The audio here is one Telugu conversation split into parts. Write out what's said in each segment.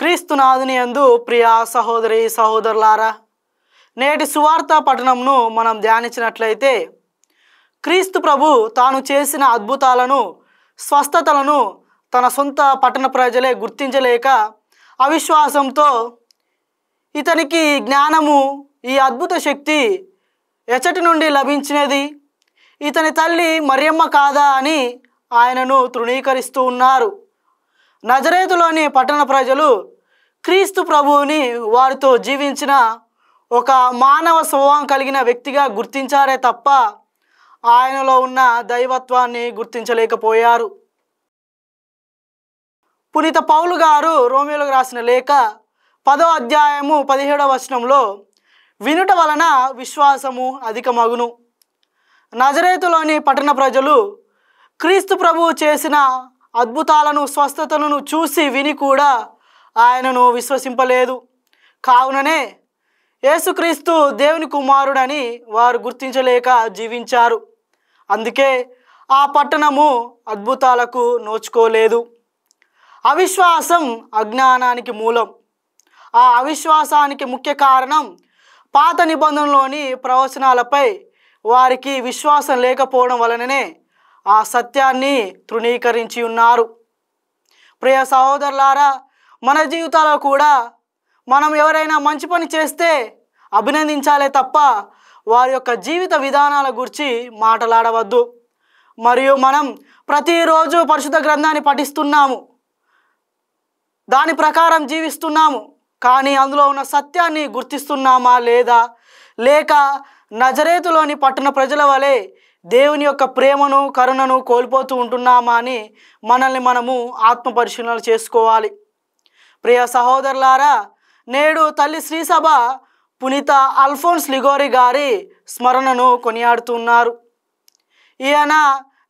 క్రీస్తునాథుని యందు ప్రియ సహోదరి సహోదరులారా, నేటి సువార్త పఠనంను మనం ధ్యానించినట్లయితే క్రీస్తు ప్రభు తాను చేసిన అద్భుతాలను, స్వస్థతలను తన సొంత పట్టణ ప్రజలే గుర్తించలేక అవిశ్వాసంతో ఇతనికి జ్ఞానము, ఈ అద్భుత శక్తి ఎచ్చటి నుండి లభించినది, ఇతని తల్లి మరియమ్మ కాదా అని ఆయనను తృణీకరిస్తూ ఉన్నారు. నజరేతులోని పట్టణ ప్రజలు క్రీస్తు ప్రభువుని వారితో జీవించిన ఒక మానవ స్వభావం కలిగిన వ్యక్తిగా గుర్తించారే తప్ప ఆయనలో ఉన్న దైవత్వాన్ని గుర్తించలేకపోయారు. పునీత పౌలు గారు రోమియోలకు రాసిన లేఖ 10వ అధ్యాయము 17వ వచనంలో వినుట వలన విశ్వాసము అధికమగును. నజరేతులోని పట్టణ ప్రజలు క్రీస్తు ప్రభువు చేసిన అద్భుతాలను, స్వస్థతలను చూసి విని కూడా ఆయనను విశ్వసింపలేదు. కావుననే యేసుక్రీస్తు దేవుని కుమారుడని వారు గుర్తించలేక జీవించారు. అందుకే ఆ పట్టణము అద్భుతాలకు నోచుకోలేదు. అవిశ్వాసం అజ్ఞానానికి మూలం. ఆ అవిశ్వాసానికి ముఖ్య కారణం పాత నిబంధనలోని ప్రవచనాలపై వారికి విశ్వాసం లేకపోవడం వలననే ఆ సత్యాన్ని తృణీకరించి ఉన్నారు. ప్రియ సహోదరులారా, మన జీవితాల్లో కూడా మనం ఎవరైనా మంచి పని చేస్తే అభినందించాలే తప్ప వారి యొక్క జీవిత విధానాల గురించి మాట్లాడవద్దు. మరియు మనం ప్రతిరోజు పరిశుద్ధ గ్రంథాన్ని పఠిస్తున్నాము, దాని ప్రకారం జీవిస్తున్నాము, కానీ అందులో ఉన్న సత్యాన్ని గుర్తిస్తున్నామా లేదా, లేక నజరేతులోని పట్టణ ప్రజల వలె దేవుని యొక్క ప్రేమను, కరుణను కోల్పోతూ ఉంటున్నామా అని మనల్ని మనము ఆత్మపరిశీలన చేసుకోవాలి. ప్రియ సహోదరులారా, నేడు తల్లి శ్రీసభ పునీత అల్ఫోన్స్ లిగోరి గారి స్మరణను కొనియాడుతున్నారు. ఈయన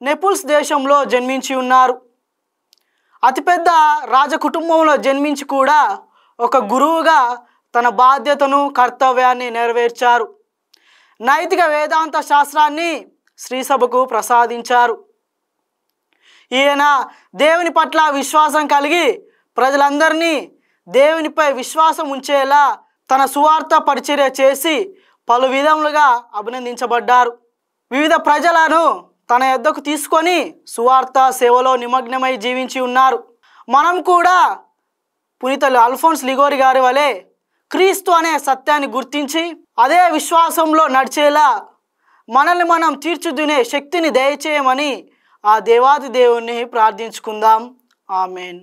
నెపుల్స్ దేశంలో జన్మించి ఉన్నారు. అతిపెద్ద రాజకుటుంబంలో జన్మించి కూడా ఒక గురువుగా తన బాధ్యతను, కర్తవ్యాన్ని నెరవేర్చారు. నైతిక వేదాంత శాస్త్రాన్ని శ్రీసభకు ప్రసాదించారు. ఈయన దేవుని పట్ల విశ్వాసం కలిగి ప్రజలందరినీ దేవునిపై విశ్వాసం ఉంచేలా తన సువార్త పరిచర్య చేసి పలు విధములుగా అభినందించబడ్డారు. వివిధ ప్రజలను తన యొద్దకు తీసుకొని సువార్త సేవలో నిమగ్నమై జీవించి ఉన్నారు. మనం కూడా పునీత అల్ఫోన్స్ లిగోరి గారి వలె క్రీస్తు అనే సత్యాన్ని గుర్తించి అదే విశ్వాసంలో నడిచేలా మనల్ని మనం తీర్చిదిద్దే శక్తిని దయచేయమని ఆ దేవాది దేవుణ్ణి ప్రార్థించుకుందాం. ఆమెన్.